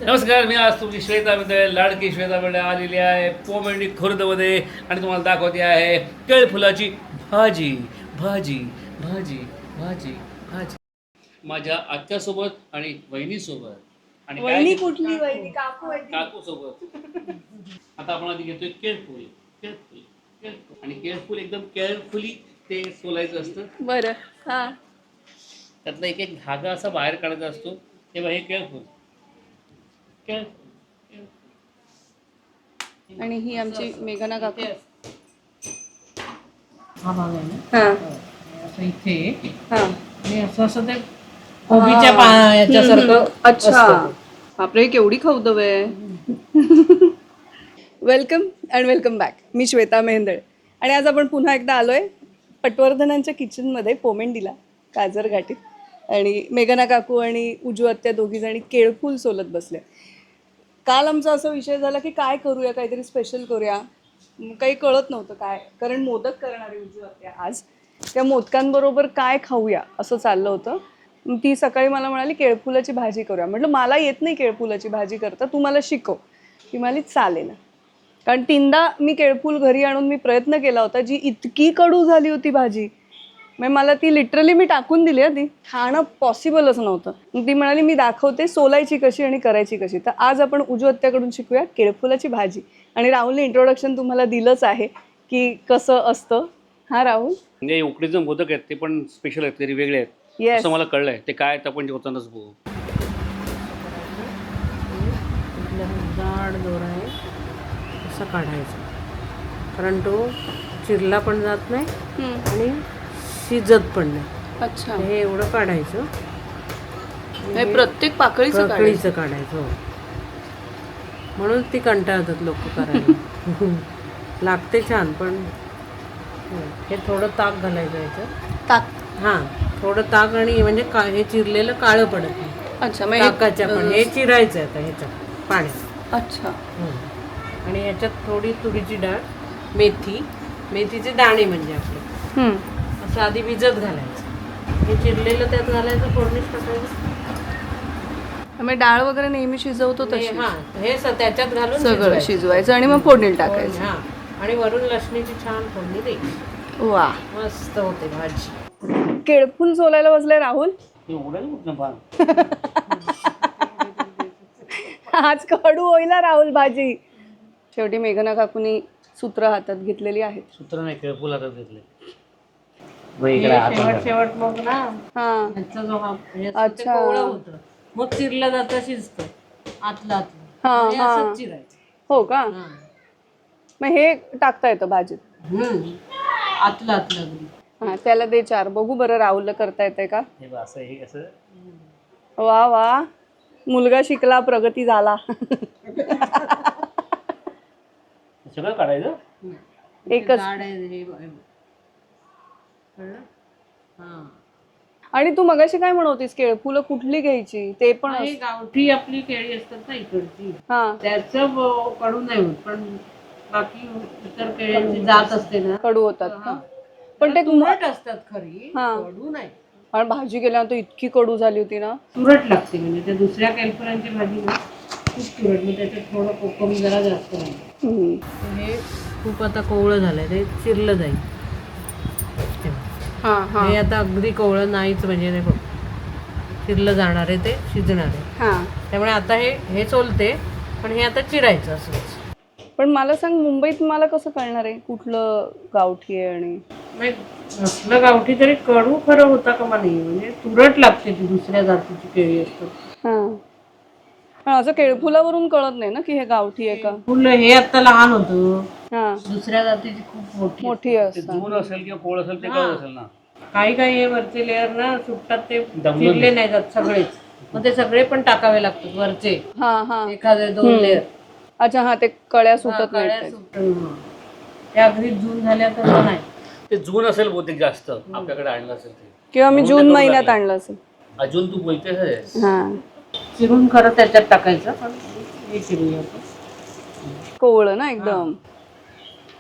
नमस्कार, मी आज तुमची श्वेता मिळते, लाडकी श्वेता मिळते आलेली आहे पोमेंडी खुर्दमध्ये आणि तुम्हाला दाखवते आहे केळफुलाची भाजी भाजी भाजी भाजी भाजी माझ्या आत्यासोबत आणि वहिनीसोबत आणि वहिनी कुठली वहिनी? काकू सोबत. आता आपण आधी घेतोय केळफुल केळफुल केळफुल आणि केळफुल एकदम केळफुली ते सोलायचं असतं. बरं. हा, त्यातला एक एक धागा असा बाहेर काढायचा असतो. हे बघ, हे केळफुल आणि ही आमची मेघना काकू. हा भाग आहे ना हा असं इथे हा. आणि असं ते कोबीच्या याच्यासारखं अच्छा, असतं. बापरे, केवढी खवदव आहे. Welcome and welcome back. मी श्वेता मेहेंदळे आणि आज आपण पुन्हा एकदा आलोय पटवर्धनांच्या किचनमध्ये पोमेंडीला काजरघाटीत. आणि मेघना काकू आणि उजू आत्या दोघीजणी केळफूल सोलत बसले. काल आमचा असा विषय झाला की काय करूया, काहीतरी स्पेशल करूया. काही कळत नव्हतं काय, कारण मोदक करणारी उजू आत्या आज. त्या मोदकांबरोबर काय खाऊया असं चाललं होतं. ती सकाळी मला म्हणाली केळफुलाची भाजी करूया. म्हटलं मला येत नाही केळफुलाची भाजी करता, तू मला शिकव. ती म्हणाली चालेल. कारण 3दा मी केळफूल घरी आणून मी प्रयत्न केला होता, जी इतकी कडू झाली होती भाजी. मग मला ती लिटरली मी टाकून दिली आहे, ती खाणं पॉसिबलच नव्हतं. मग ती म्हणाली मी दाखवते सोलायची कशी आणि करायची कशी. तर आज आपण उजू आत्याकडून शिकूया केळफुलाची भाजी. आणि राहुलने इंट्रोडक्शन तुम्हाला दिलंच आहे की कसं असतं. हा राहुल. म्हणजे उकडीचे मोदक आहेत ते पण स्पेशल आहेत, तरी वेगळे आहेत. येस, असं मला कळलंय. ते काय आहेत आपण जेवतानाच बघू. जाड दोरा आहे असं काढायचं, कारण तो चिरला पण जात नाही आणि शिजत पण नाही. अच्छा, हे एवढं काढायचं. हे प्रत्येक पाकळीचं कळीचं काढायचं हो. म्हणून ती कंटाळतात लोक करायला. लागते छान पण हे थोडं ताक घालायचं याच्यात. ताक. हां, थोडं ताक आणि म्हणजे हे चिरलेलं काळं पडत नाही. अच्छा, मग ताकाच्या पण हे चिरायचं आहे आता ह्याच्यात पाण्यात. अच्छा. आणि ह्याच्यात थोडी तुरीची डाळ, मेथीचे दाणे म्हणजे आपले असं आधी भिजत घालायचं. हे चिरलेलं त्यात घालायचं, फोडणीत टाकायचं. मग डाळ वगैरे नेहमी शिजवतो तशी. हां, हे त्याच्यात घालून सगळं शिजवायचं आणि मग फोडणीला टाकायचं. हां, आणि वरून लसणीची छान फोडणी द्यायची. वा, मस्त होते भाजी. केळफूल सोलायला बसले राहुल. आज कडू होईल राहुल भाजी. शेवटी मेघना काकूनी सूत्र हातात घेतलेली आहेत. सूत्र नाही, केळफुल हातात घेतले. शेवट मग ना हा, ह्याचा जो हा अच्छा. कोवळं होतं, मग चिरलं जातं, शिजतं आतलं आतलं. हा हे हा. असंच चिरायचं. हो का? हां. मग हे टाकता येतं भाजीत. आतलं आतलं अगदी. हा, त्याला दे 4. बघू बरं राहुलला करता येतंय का. हे बघ, असं हे असं वा वा, मुलगा शिकला, प्रगती झाला. सगळं काढायचं. एकच. झाड आहे हे कळलं? हां. आणि तू मगाशी काय म्हणत केळफुलं कुठली घ्यायची ते पण ही गावठी आपली केळी असतात ना इकडची, हा, त्याचं कडू नाही होत, पण बाकी इतर केळ्यांची जात असते ना कडू होतात का? पण ते तुरट असतात खरी, हा. कडू नाही. आणि भाजी केल्यानंतर इतकी कडू झाली होती ना. तुरट लागते, म्हणजे त्या दुसऱ्या केळफुलांची भाजी ना खूप तुरट, मग त्याच्यात थोडं कोकम जरा जास्त नाही. हे खूप आता कोवळं झालंय, ते चिरलं जाईल. हा हा हे आता अगदी कोवळं नाहीच, म्हणजे ते चिरलं जाणार आहे, ते शिजणार आहे. हा. त्यामुळे आता हे सोलते, पण हे आता चिरायचं असंच. पण मला सांग, मुंबईत मला कसं कळणार आहे कुठलं गावठी आहे आणि असलं गावठी तरी कडू खरं होता का नाही, म्हणजे तुरट लागते, ती दुसऱ्या जातीची केळी असतात. हा. पण असं केळफुलावरून कळत नाही ना की हे गावठी आहे का. फुलं हे आता लहान होतं, हा, दुसऱ्या जातीची खूप मोठी. मोठी ते असतात. जून असेल किंवा कोळ असेल ते कळत असेल ना. काही हे वरचे लेअर ना सुटतात, ते चिरले नाही जात सगळेच, मग ते सगळे पण टाकावे लागतात वरचे, हा हा. एखादे 2 लेअर. अच्छा, हा, ते कळ्या सुटत नाहीत. त्या अगदी जून झाल्या तर नाही. ते जून असेल बहुतेक जास्त आपल्याकडे आणलं असेल ते, किंवा मी म्हणून जून ते कडू महिन्यात लागले. आणलं असेल. अजून तू बोलतेस आहे. हा, चिरून खरं त्याच्यात टाकायचं, पण हे चिरूया आपण. कोवळं ना एकदम.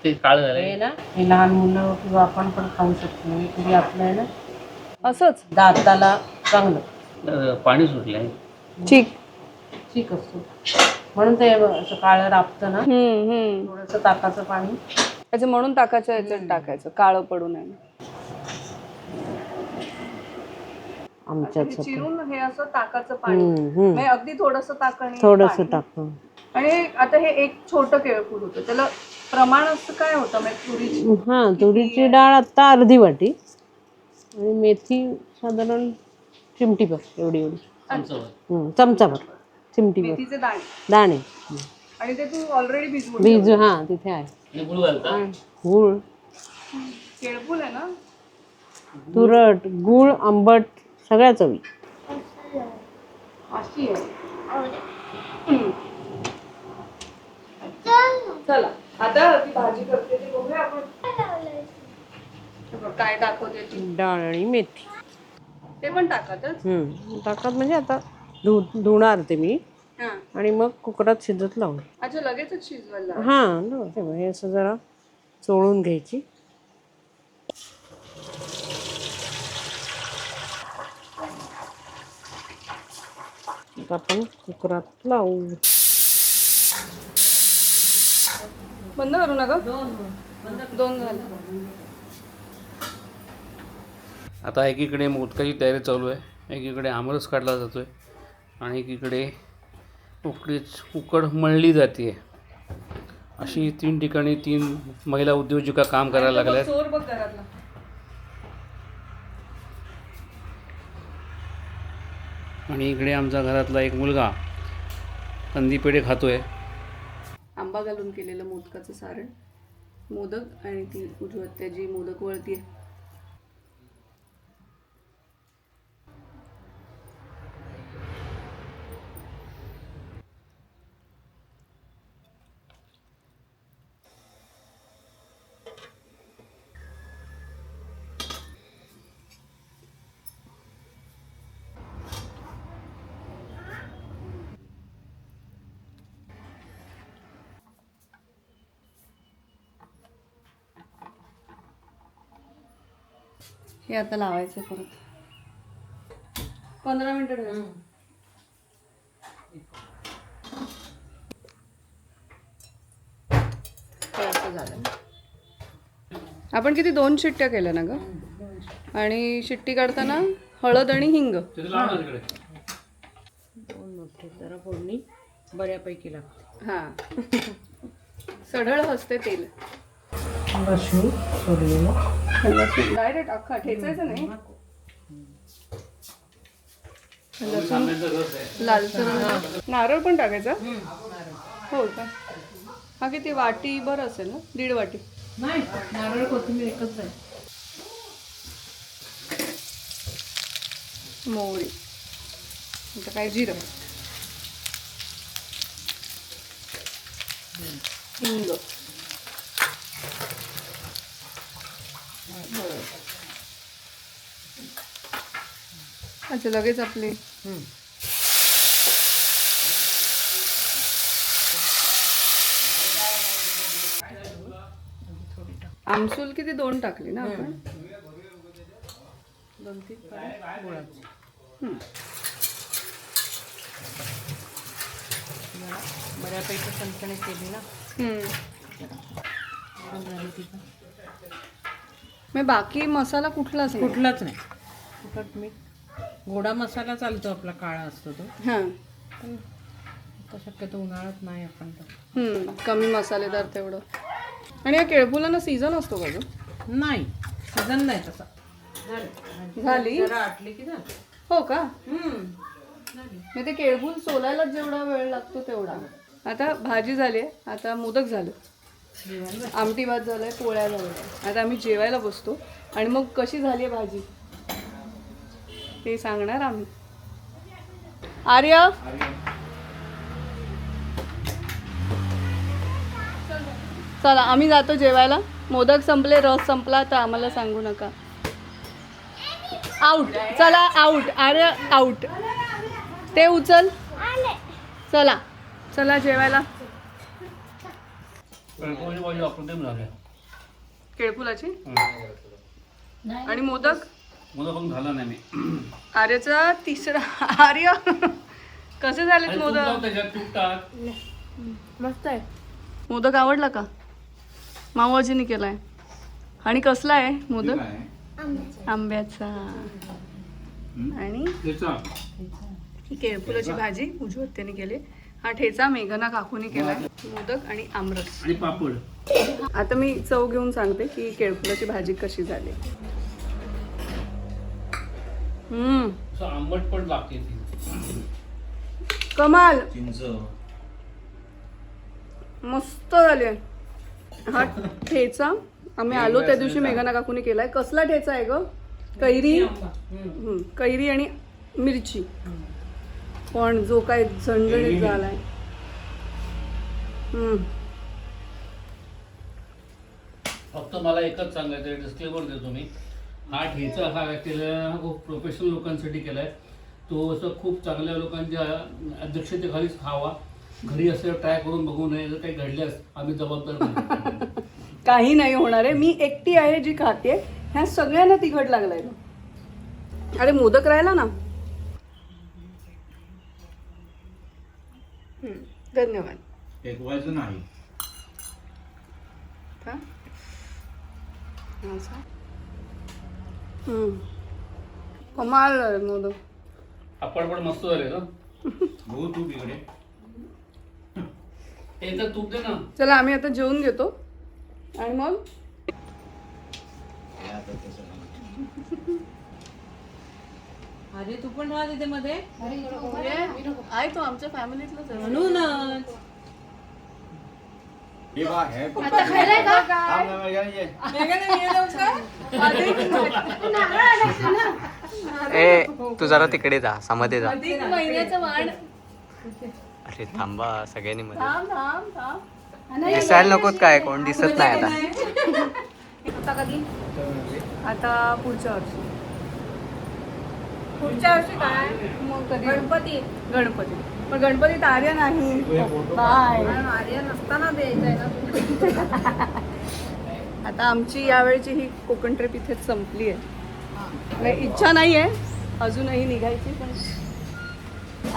ते काळ झालंय. हे ना, हे लहान मुलं किंवा आपण पण खाऊ शकतो. म्हणजे आपलं आहे ना, असंच. दाताला चांगलं. पाणी सुटलंय. ठीक. ठीक असतो म्हणून ते असं काळं राबतं ना. हम्म, हम्म. थोडंसं ताकाचं पाणी. अच्छा, म्हणून ताकाच्या ह्याच्यात टाकायचं, काळं पडू नये. आमच्याच चिरून हे असं ताकाचं पाणी, म्हणजे अगदी थोडंसं ताक आणि थोडंसं पाणी. टाकतो. आणि आता हे एक छोटं केळफूल होतं, त्याला प्रमाण असं काय होतं म्हणजे तुरीची? हां, तुरीची डाळ आत्ता अर्धी वाटी आणि मेथी साधारण चिमटीभर एवढी चमचाभर चिमटीभर मेथीचे दाणे. दाणे. आणि ते तू ऑलरेडी भिजवून बीज हां तिथे आहे. आणि गुळ घालता? गूळ, केळफूल आहे ना. तुरट, गूळ, आंबट सगळ्या चवी. अशी आहे. चला आता ती भाजी करते ती बघूया आपण. काय दाखवते ती? डाळ आणि मेथी ते पण टाकातच. टाकत म्हणजे आता धुणार ते मी हा. आणि मग कुकरात शिजत लावणार. अच्छा, लगेचच शिजवायला. हां, हे असं जरा चोळून घ्यायची. आता आपण कुकरात लावू. बंद करू नका. दोन झाले. आता एकीकडे मोदकाची तयारी चालू आहे, एकीकडे आमरस काढला जातो आहे आणि एकीकडे उकड मळली जाते. अशी 3 ठिकाणी 3 महिला उद्योजिका काम करायला लागल्या आहेत. चोर बघ घरातला. आणि इकडे आमचा घरातला एक मुलगा कंदी पेढे खातोय. आंबा घालून केलेलं मोदकाचं सारण, मोदक आणि ती उजवत्या जी मोदक वळती आहे. हे आता लावायचं परत 15 मिनिटं ठेवायचं. आपण किती 2 शिट्ट्या केल्या ना ग. आणि शिट्टी काढताना हळद आणि हिंग. 2 मोठे जरा फोडणी बऱ्यापैकी लागते. हा. सढळ हसते तेल. लसूण सोडलेलं डायरेक्ट अख्खा ठेचायचं नाही. लालसर. नारळ पण टाकायचा. हो का? हा किती वाटी भर असेल ना? 1.5 वाटी. नाही, नारळ कोथिंबीर एकच आहे. मोहरी, आता काय जिरं, हिंग, अच्छा लगेच आपली आमसूल किती 2 टाकली ना आपण. 2-3 पाणी गुळाचे. बऱ्यापैकी चमचणी केली ना. मग बाकी मसाला कुठलाच नाही. कुठलाच नाही. तिखट मीठ गोडा मसाला चालतो आपला, काळा असतो तो. हां, पण आता शक्यतो उन्हाळ्यात नाही आपण तर. कमी मसालेदार तेवढं. आणि या केळफुलांना सीझन असतो का गं? नाही, सीझन नाही तसा. झाली जरा आटली की झाली. हो का? मग ते केळफूल सोलायला जेवढा वेळ लागतो तेवढा. आता भाजी झाली आहे, आता मोदक झालं, आमटी भात झालंय, पोळ्या झाल्या. आता आम्ही जेवायला बसतो आणि मग कशी झाली आहे भाजी ते सांगणार आम्ही. आर्य, चला आम्ही जातो जेवायला. मोदक संपले, रस संपला तर आम्हाला सांगू नका. आउट, चला आउट. आर्य आउट. ते उचल. चला चला जेवायला. केळफुलाची आणि मोदक. मोदक पण झाला नाही मी. आर्यचा 3रा. आर्य कसे झालेत आणि तूप मोदक? लाव त्याच्यात, तूप टाक. मस्त आहे. मोदक आवडला का? मामाजीने केलाय. आणि कसला आहे मोदक? आंब्याचा. आणि त्याचा. ही केळफुलाची भाजी उजवत्याने केली. हा ठेचा मेघना काकूने केलाय. मोदक आणि आमरस आणि पापड. आता मी चव घेऊन सांगते की केळफुलाची भाजी कशी झाली. असं आंबट पण लागते ती. कमाल, मस्त झाली. हा ठेचा आम्ही आलो त्या दिवशी मेघना काकूने केलाय. कसला ठेचा आहे ग? कैरी. कैरी आणि मिरची. पण जो काय झणझणीत झालाय. फक्त मला एकच सांगायचं, डिस्क्लेमर देतो मी. हा ठेचा हा केला खूप प्रोफेशनल लोकांसाठी केलाय. तो असं खूप चांगल्या लोकांच्या अध्यक्षतेखालीच खावा. घरी असं ट्राय करून बघू नये. जर काही घडल्यास आम्ही जबाबदार नाही. काही नाही होणार आहे. मी एकटी आहे जी खाते. ह्या सगळ्यांना तिखट लागलाय. अरे मोदक राहिला ना. धन्यवाद. एक व्हायचं नाही. का? असं? कमाल झाले मोदक. पापड पण मस्त झाले ना. बघू तू इकडे. एकदा तूप दे ना. चला आम्ही आता जेवून घेतो आणि मग अरे तू पण राहा तिथे मध्ये. आहे तो आमच्या फॅमिलीतलाच आहे. म्हणूनच हे बा हे आता खायलाय का? थांब ना, मला घ्यायला ये. ए तू जरा तिकडे जा, सामध्ये जा. अधिक महिन्याचं वाण. अरे थांबा सगळ्यांनी मध्ये. थांब थांब थांब. दिसायला नकोत काय? कोण दिसत नाही आता. आता कधी? आता पुढच्या वर्षी. पुढच्या वर्षी काय? मग कधी? गणपती. गणपती. पण गणपतीत आर्य नाही. बाय. आर्या नसताना द्यायचंय ना. आता आमची यावेळची ही कोकण ट्रिप इथेच संपली आहे. नाही, इच्छा नाही आहे अजूनही निघायची, पण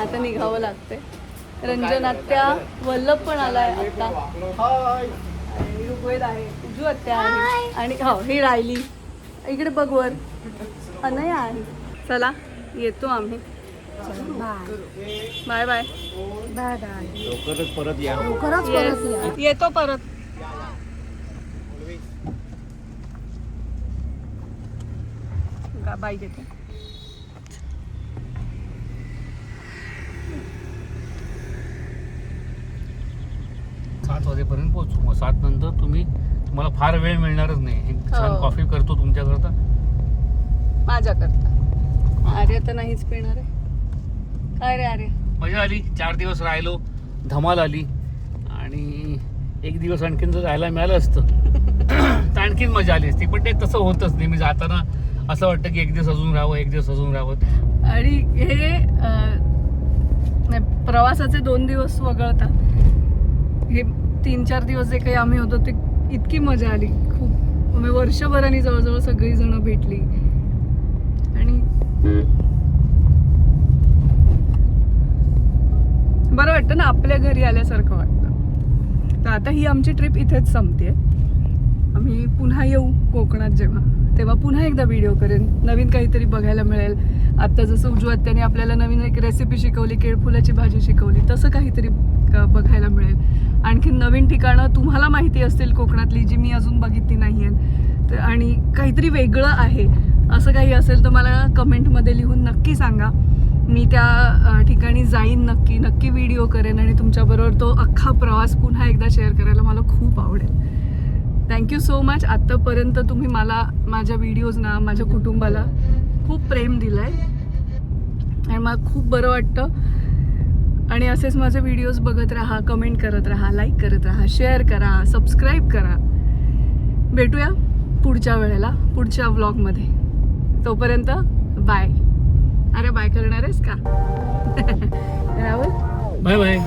आता निघावं लागतंय. रंजनात्या, वल्लभ पण आलाय आता. आणि ऋग्वेद आहे, उजू आत्या आहे. आणि हो ही राहिली इकडे बघ वर. अनया आहे. चला येतो आम्ही. Bye bye. Bye bye. लवकरच परत या. Yes. येतो परत. बाय घेते. 7 वाजेपर्यंत पोहोचू. मग 7 नंतर तुम्हाला फार वेळ मिळणारच नाही. एक छान हो. कॉफी करतो तुमच्याकरता. माझ्याकरता. आर्य तर नाहीच पिणार आहे. काय रे आर्य? मजा आली. 4 दिवस राहिलो, धमाल आली. आणि एक दिवस आणखीन जर राहायला मिळालं असतं तर आणखीन मजा आली असती. पण ते तसं होतच नाही. मी जाताना असं वाटतं की एक दिवस अजून राहावं, एक दिवस अजून राहावं. आणि हे प्रवासाचे 2 दिवस वगळता हे 3-4 दिवस जे काही आम्ही होतो ते इतकी मजा आली. खूप वर्षभराने जवळजवळ सगळी जण भेटली. आणि बरं वाटतं ना, आपल्या घरी आल्यासारखं वाटतं. तर आता ही आमची ट्रिप इथेच संपते. आम्ही पुन्हा येऊ कोकणात तेव्हा पुन्हा एकदा व्हिडिओ करेन. नवीन काहीतरी बघायला मिळेल. आता जसं उजू आत्याने आपल्याला नवीन एक रेसिपी शिकवली, केळफुलाची भाजी शिकवली, तसं काहीतरी बघायला मिळेल. आणखीन नवीन ठिकाणं तुम्हाला माहिती असतील कोकणातली जी मी अजून बघितली नाही आहेत. तर आणि काहीतरी वेगळं आहे असं काही असेल तर मला कमेंटमध्ये लिहून नक्की सांगा. मी त्या ठिकाणी जाईन, नक्की व्हिडिओ करेन आणि तुमच्याबरोबर तो अख्खा प्रवास पुन्हा एकदा शेअर करायला मला खूप आवडेल. Thank you so much. आत्तापर्यंत तुम्ही मला, माझ्या व्हिडिओजना, माझ्या कुटुंबाला खूप प्रेम दिलं आहे आणि मला खूप बरं वाटतं. आणि असेच माझे व्हिडिओज बघत राहा, कमेंट करत राहा, लाईक करत राहा, शेअर करा, सबस्क्राईब करा. भेटूया पुढच्या वेळेला, पुढच्या व्लॉगमध्ये. तोपर्यंत बाय. अरे बाय करणार आहेस का? Rahul bye bye.